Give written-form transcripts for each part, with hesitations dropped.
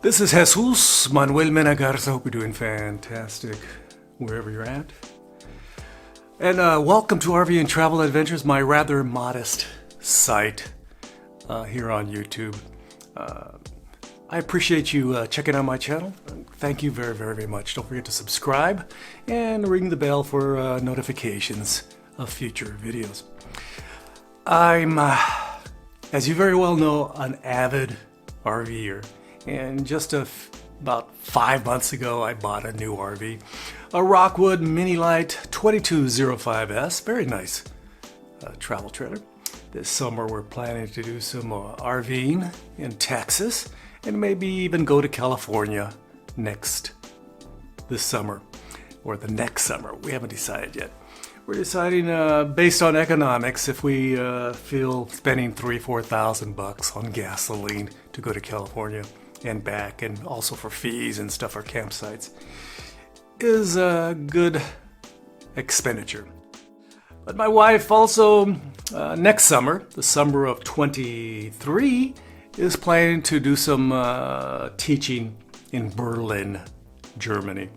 This is Jesus Manuel Menagarza. Hope you're doing fantastic wherever you're at. And welcome to RV and Travel Adventures, my rather modest site here on YouTube. I appreciate you checking out my channel. Thank you very, very, very much. Don't forget to subscribe and ring the bell for notifications of future videos. I'm, as you very well know, an avid RVer. And just about 5 months ago, I bought a new RV, a Rockwood Mini Light 2205S. Very nice travel trailer. This summer, we're planning to do some RVing in Texas and maybe even go to California this summer or the next summer. We haven't decided yet. We're deciding based on economics if we feel spending $3,000-4,000 on gasoline to go to California and back, and also for fees and stuff for campsites, is a good expenditure. But my wife also, next summer, the summer of 23, is planning to do some teaching in Berlin, Germany,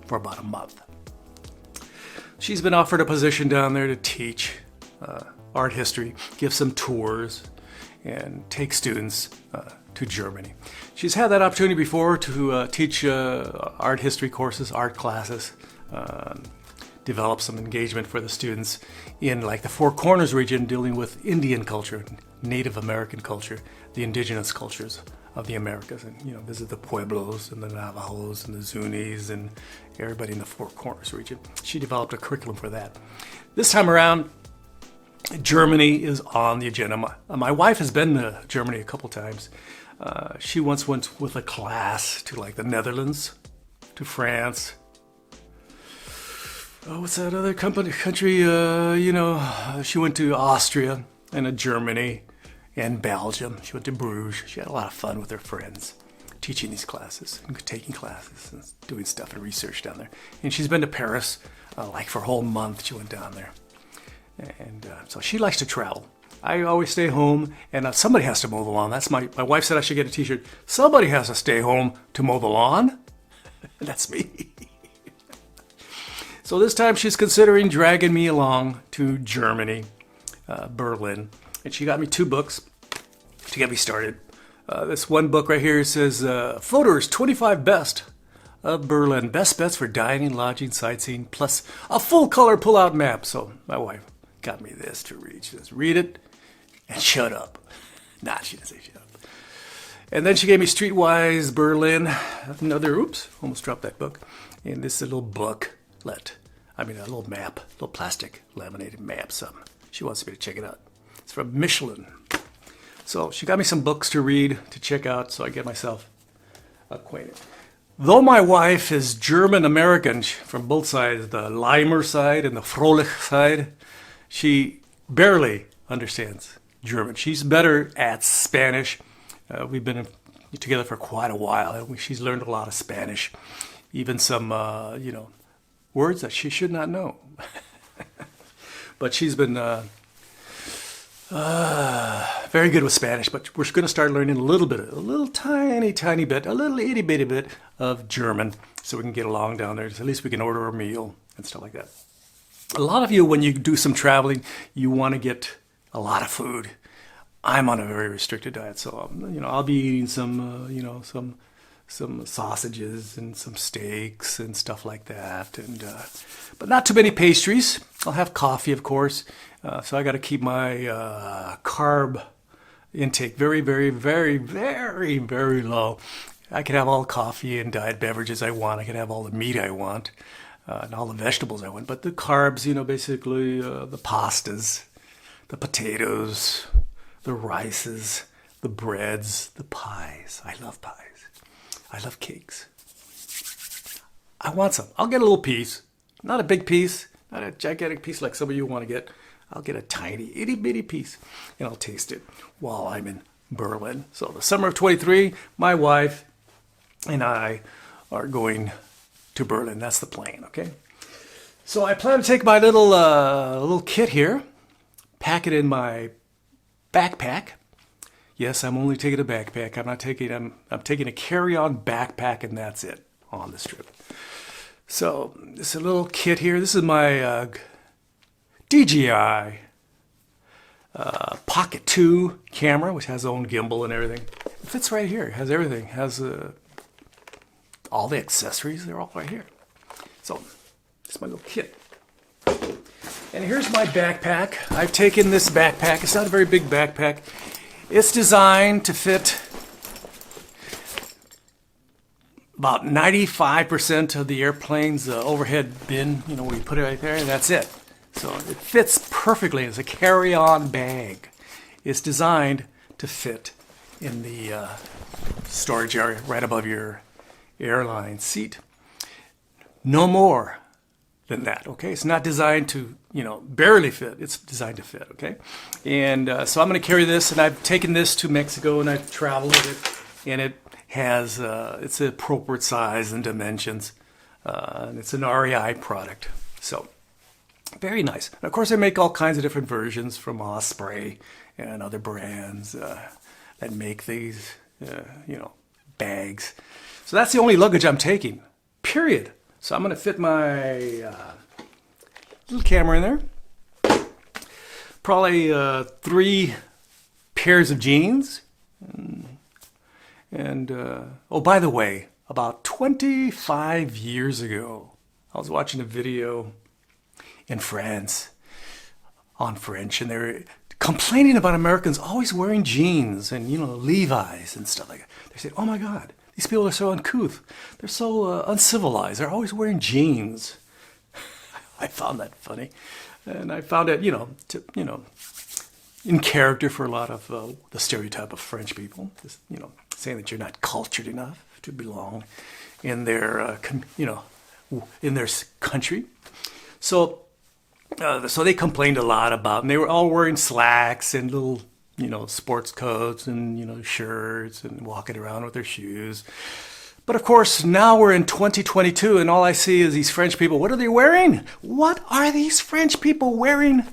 for about a month. She's been offered a position down there to teach art history, give some tours, and take students to Germany. She's had that opportunity before to teach art history courses, art classes, develop some engagement for the students in like the Four Corners region, dealing with Indian culture, Native American culture, the indigenous cultures of the Americas, and visit the Pueblos and the Navajos and the Zunis and everybody in the Four Corners region. She developed a curriculum for that. This time around, Germany is on the agenda. My wife has been to Germany a couple times. She once went with a class to like the Netherlands, to France. Oh, what's that other country? She went to Austria and Germany and Belgium. She went to Bruges. She had a lot of fun with her friends, teaching these classes and taking classes and doing stuff and research down there. And she's been to Paris, like for a whole month. She went down there. And so she likes to travel. I always stay home, and somebody has to mow the lawn. That's my wife said I should get a t-shirt. Somebody has to stay home to mow the lawn. That's me. So this time she's considering dragging me along to Germany, Berlin. And she got me 2 books to get me started. This one book right here says, Photos 25 Best of Berlin. Best bets for dining, lodging, sightseeing, plus a full color pull-out map. So my wife got me this to read. She says, read it and shut up. Nah, she didn't say shut up. And then she gave me Streetwise Berlin. Almost dropped that book. And this is a little booklet. A little map, a little plastic laminated map. She wants me to check it out. It's from Michelin. So she got me some books to read, to check out, so I get myself acquainted. Though my wife is German-American from both sides, the Leimer side and the Froelich side, she barely understands German. She's better at Spanish. We've been together for quite a while, and she's learned a lot of Spanish, even some, words that she should not know. But she's been very good with Spanish, but we're going to start learning a little tiny bit, a little itty bitty bit of German, so we can get along down there. So at least we can order a meal and stuff like that. A lot of you, when you do some traveling, you want to get a lot of food. I'm on a very restricted diet, so I'll be eating some sausages and some steaks and stuff like that, and but not too many pastries. I'll have coffee, of course. So I got to keep my carb intake very, very, very, very, very low. I can have all the coffee and diet beverages I want. I can have all the meat I want and all the vegetables I want. But the carbs, basically the pastas, the potatoes, the rices, the breads, the pies. I love pies. I love cakes. I want some. I'll get a little piece. Not a big piece. Not a gigantic piece like some of you want to get. I'll get a tiny, itty bitty piece, and I'll taste it while I'm in Berlin. So the summer of 23, my wife and I are going to Berlin. That's the plan, okay? So I plan to take my little kit here, pack it in my backpack, Yes, I'm only taking a backpack. I'm taking a carry-on backpack, and that's it on this trip. So this is a little kit here. This is my DJI Pocket 2 camera, which has its own gimbal and everything. It fits right here. It has everything. It has all the accessories. They're all right here. So this is my little kit. And here's my backpack. I've taken this backpack. It's not a very big backpack. It's designed to fit about 95% of the airplane's overhead bin. You know, we put it right there, and that's it. So it fits perfectly as a carry-on bag. It's designed to fit in the storage area right above your airline seat. No more than that, okay? It's not designed to, you know, barely fit. It's designed to fit, okay? And so I'm going to carry this, and I've taken this to Mexico, and I've traveled with it, and it has, it's an appropriate size and dimensions, and it's an REI product. So very nice. And of course, they make all kinds of different versions from Osprey and other brands that make these, you know, bags. So that's the only luggage I'm taking, period. So I'm going to fit my little camera in there. Probably 3 pairs of jeans. And oh, by the way, about 25 years ago, I was watching a video in France on French, and they were complaining about Americans always wearing jeans and, you know, Levi's and stuff like that. They said, oh my God, these people are so uncouth. They're so uncivilized. They're always wearing jeans. I found that funny. And I found it, you know, in character for a lot of the stereotype of French people. Just, you know, saying that you're not cultured enough to belong in their, you know, in their country. So they complained a lot about, and they were all wearing slacks and little, you know, sports coats and, you know, shirts and walking around with their shoes. But of course, now we're in 2022, and all I see is these French people. What are they wearing? What are these French people wearing?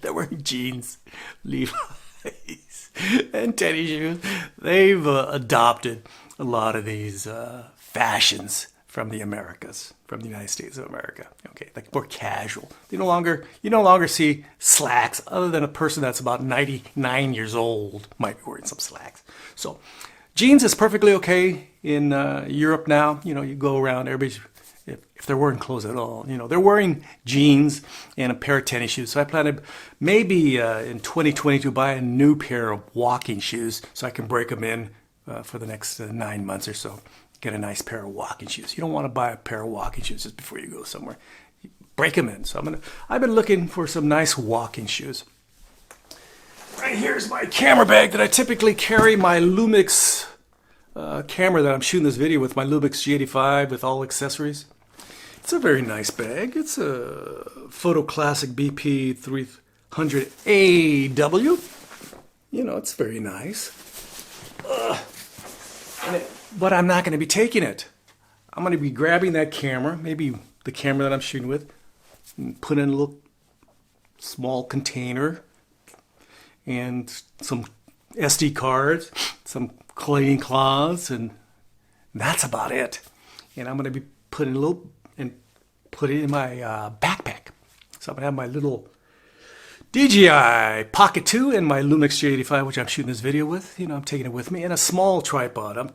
They're wearing jeans, Levi's, and tennis shoes. They've adopted a lot of these fashions from the Americas, from the United States of America. Okay, like more casual. You no longer see slacks, other than a person that's about 99 years old might be wearing some slacks. So jeans is perfectly okay in Europe now. You know, you go around, everybody's, if they're wearing clothes at all, you know, they're wearing jeans and a pair of tennis shoes. So I plan to maybe in 2022 buy a new pair of walking shoes so I can break them in for the next 9 months or so. Get a nice pair of walking shoes. You don't want to buy a pair of walking shoes just before you go somewhere. Break them in. So I've been looking for some nice walking shoes. Right here's my camera bag that I typically carry my Lumix camera that I'm shooting this video with, my Lumix G85 with all accessories. It's a very nice bag. It's a Photo Classic BP 300AW. You know, it's very nice. But I'm not going to be taking it. I'm going to be grabbing that camera, maybe the camera that I'm shooting with, and put in a little small container and some SD cards, some cleaning cloths, and that's about it. And I'm going to be putting a little and put it in my backpack. So I'm going to have my little DJI Pocket 2 and my Lumix G85, which I'm shooting this video with. You know, I'm taking it with me, and a small tripod.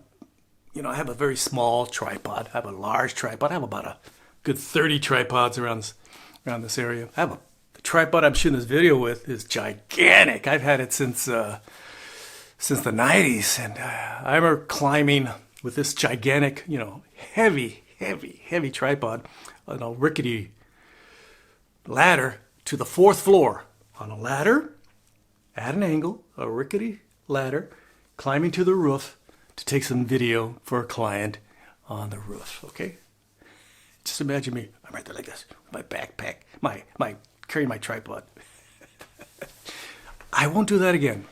You know, I have a very small tripod. I have a large tripod. I have about a good 30 tripods around this area. The tripod I'm shooting this video with is gigantic. I've had it since the 90s, and I remember climbing with this gigantic, you know, heavy tripod on a rickety ladder to the 4th floor. On a ladder, at an angle, a rickety ladder, climbing to the roof to take some video for a client on the roof, okay? Just imagine me, I'm right there like this, my backpack, carrying my tripod. I won't do that again.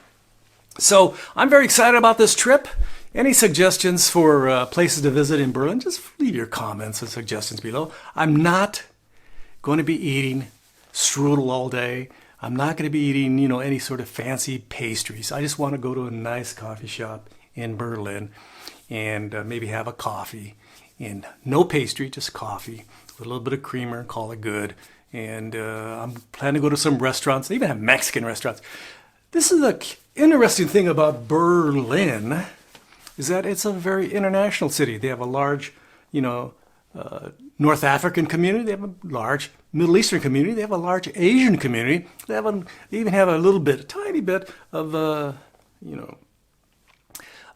So I'm very excited about this trip. Any suggestions for places to visit in Berlin, just leave your comments and suggestions below. I'm not going to be eating strudel all day. I'm not going to be eating, any sort of fancy pastries. I just want to go to a nice coffee shop in Berlin and maybe have a coffee. And no pastry, just coffee, with a little bit of creamer, call it good. And I'm planning to go to some restaurants. They even have Mexican restaurants. This is the interesting thing about Berlin, is that it's a very international city. They have a large, North African community. They have a large Middle Eastern community. They have a large Asian community. They even have a tiny bit of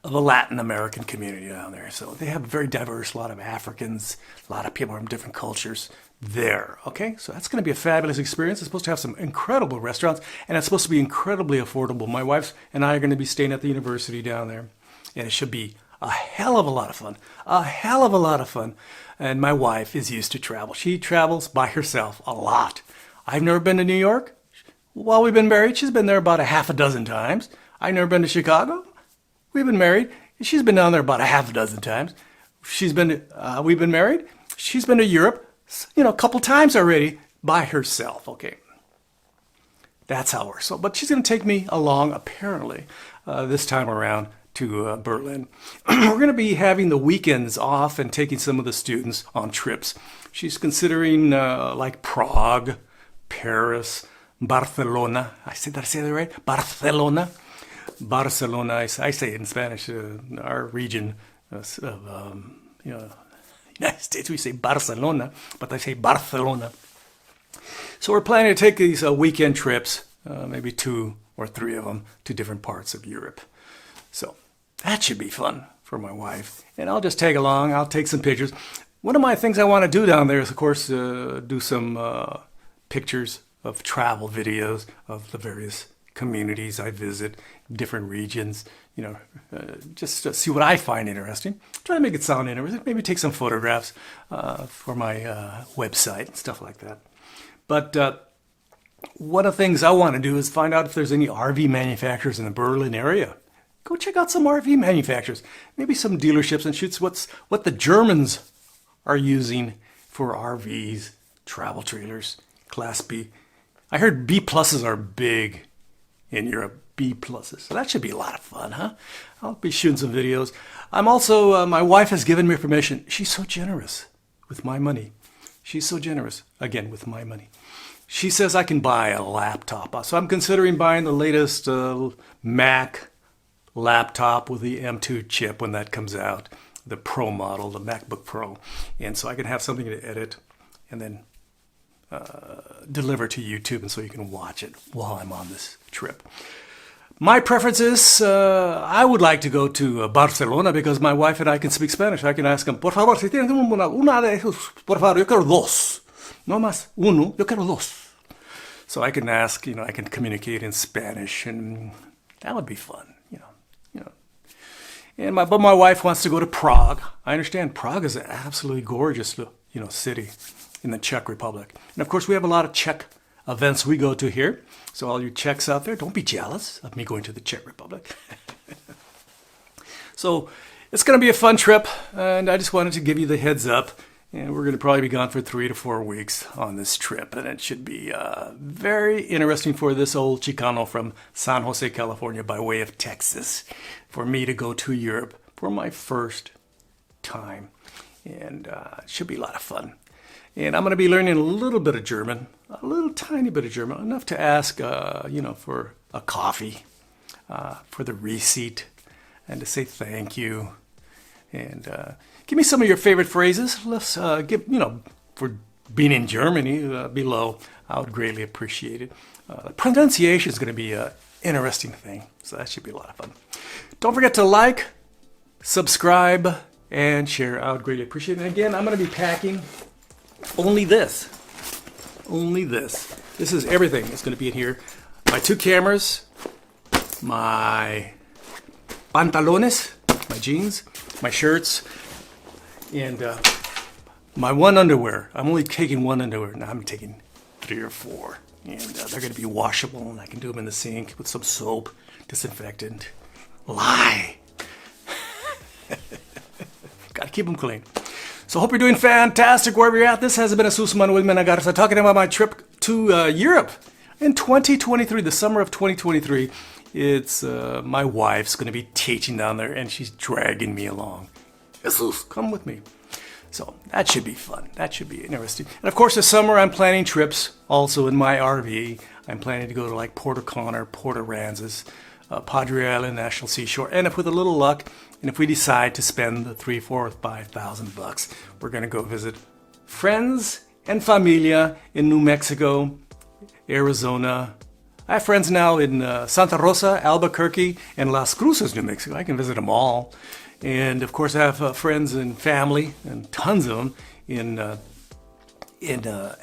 of a Latin American community down there. So they have very diverse, a lot of Africans, a lot of people from different cultures there. Okay, so that's going to be a fabulous experience. It's supposed to have some incredible restaurants, and it's supposed to be incredibly affordable. My wife and I are going to be staying at the university down there, and it should be a hell of a lot of fun. A hell of a lot of fun. And my wife is used to travel. She travels by herself a lot. I've never been to New York. While we've been married, she's been there about a half a dozen times. I've never been to Chicago. We've been married. She's been down there about a half a dozen times. We've been married. She's been to Europe, a couple times already by herself. Okay. That's how we're. But she's going to take me along, apparently, this time around to Berlin. We're going to be having the weekends off and taking some of the students on trips. She's considering like Prague, Paris, Barcelona. I say that right? Barcelona. Barcelona. I say it in Spanish. Our region of United States, we say Barcelona, but they say Barcelona. So we're planning to take these weekend trips, maybe 2 or 3 of them, to different parts of Europe. So that should be fun for my wife. And I'll just tag along. I'll take some pictures. One of my things I want to do down there is, of course, do some pictures of travel videos of the various communities I visit, different regions, just to see what I find interesting. Try to make it sound interesting. Maybe take some photographs for my website and stuff like that. But one of the things I want to do is find out if there's any RV manufacturers in the Berlin area. Go check out some RV manufacturers, maybe some dealerships, and shoot what the Germans are using for RVs, travel trailers, Class B. I heard B pluses are big in Europe, B pluses. So that should be a lot of fun, huh? I'll be shooting some videos. I'm also, my wife has given me permission. She's so generous with my money. She's so generous, again, with my money. She says I can buy a laptop. So I'm considering buying the latest Mac laptop with the M2 chip when that comes out, the Pro model, the MacBook Pro. And so I can have something to edit and then deliver to YouTube, and so you can watch it while I'm on this trip. My preference is I would like to go to Barcelona because my wife and I can speak Spanish. I can ask them, por favor, si tienen una de esos, por favor, yo quiero dos. No más uno, yo quiero dos. So I can ask, I can communicate in Spanish, and that would be fun, And but my wife wants to go to Prague. I understand Prague is an absolutely gorgeous, city in the Czech Republic. And of course, we have a lot of Czech events we go to here. So all you Czechs out there, don't be jealous of me going to the Czech Republic. So it's going to be a fun trip, and I just wanted to give you the heads up. And we're going to probably be gone for 3 to 4 weeks on this trip, and it should be very interesting for this old Chicano from San Jose, California, by way of Texas, for me to go to Europe for my first time. And it should be a lot of fun. And I'm going to be learning a little bit of German, a little tiny bit of German, enough to ask, for a coffee, for the receipt, and to say thank you. And give me some of your favorite phrases. Let's for being in Germany below. I would greatly appreciate it. Pronunciation is going to be an interesting thing, so that should be a lot of fun. Don't forget to like, subscribe, and share. I would greatly appreciate it. And again, I'm going to be packing only this. Only this. This is everything that's going to be in here. My 2 cameras, my pantalones, my jeans, my shirts, and my 1 underwear. I'm only taking 1 underwear. Now I'm taking 3 or 4. And they're going to be washable, and I can do them in the sink with some soap, disinfectant. Lie. Got to keep them clean. So hope you're doing fantastic wherever you're at. This has been Asus Manuel Menagarza talking about my trip to Europe. In 2023, the summer of 2023, it's my wife's going to be teaching down there, and she's dragging me along. Jesus, come with me. So that should be fun. That should be interesting. And of course, this summer I'm planning trips also in my RV. I'm planning to go to like Port O'Connor, Port Aransas, Padre Island National Seashore. And if with a little luck, and if we decide to spend the $3,000, $4,000, $5,000, we're going to go visit friends and familia in New Mexico, Arizona. I have friends now in Santa Rosa, Albuquerque, and Las Cruces, New Mexico. I can visit them all. And of course, I have friends and family, and tons of them, in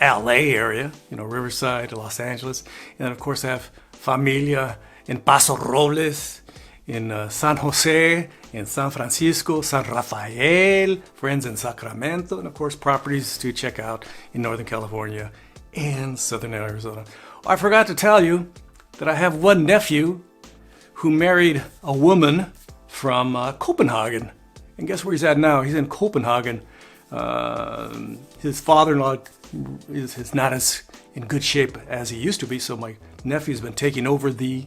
LA area, Riverside, Los Angeles. And of course, I have familia in Paso Robles, in San Jose, in San Francisco, San Rafael, friends in Sacramento, and of course, properties to check out in Northern California and Southern Arizona. I forgot to tell you that I have one nephew who married a woman from Copenhagen. And guess where he's at now? He's in Copenhagen. His father-in-law is not as in good shape as he used to be, so my nephew's been taking over the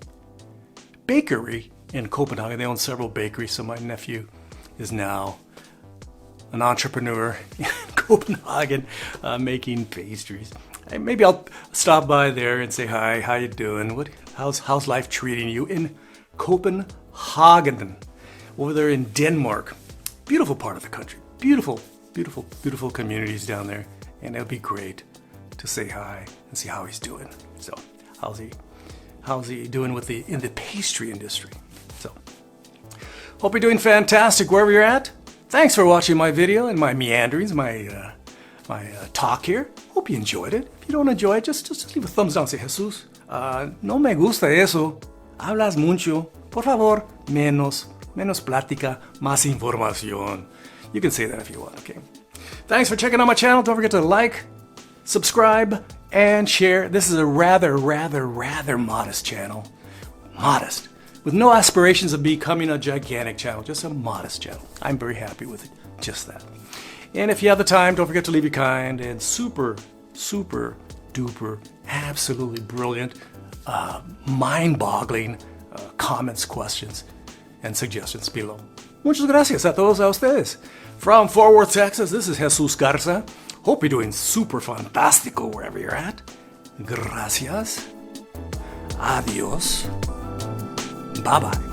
bakery in Copenhagen. They own several bakeries, so my nephew is now an entrepreneur in Copenhagen making pastries. Maybe I'll stop by there and say hi. How you doing? How's life treating you in Copenhagen? Over there in Denmark. Beautiful part of the country. Beautiful, beautiful, beautiful communities down there. And it'll be great to say hi and see how he's doing. So, how's he doing in the pastry industry? So, hope you're doing fantastic wherever you're at. Thanks for watching my video and my meanderings, my talk here. Hope you enjoyed it. If you don't enjoy it, just leave a thumbs down. Say, Jesus, no me gusta eso. Hablas mucho. Por favor, menos plática, más información. You can say that if you want, okay? Thanks for checking out my channel. Don't forget to like, subscribe, and share. This is a rather modest channel. Modest. With no aspirations of becoming a gigantic channel. Just a modest channel. I'm very happy with it. Just that. And if you have the time, don't forget to leave your kind and super duper, absolutely brilliant, mind-boggling comments, questions, and suggestions below. Muchas gracias a todos ustedes. From Fort Worth, Texas, this is Jesus Garza. Hope you're doing super fantastico wherever you're at. Gracias. Adios. Bye-bye.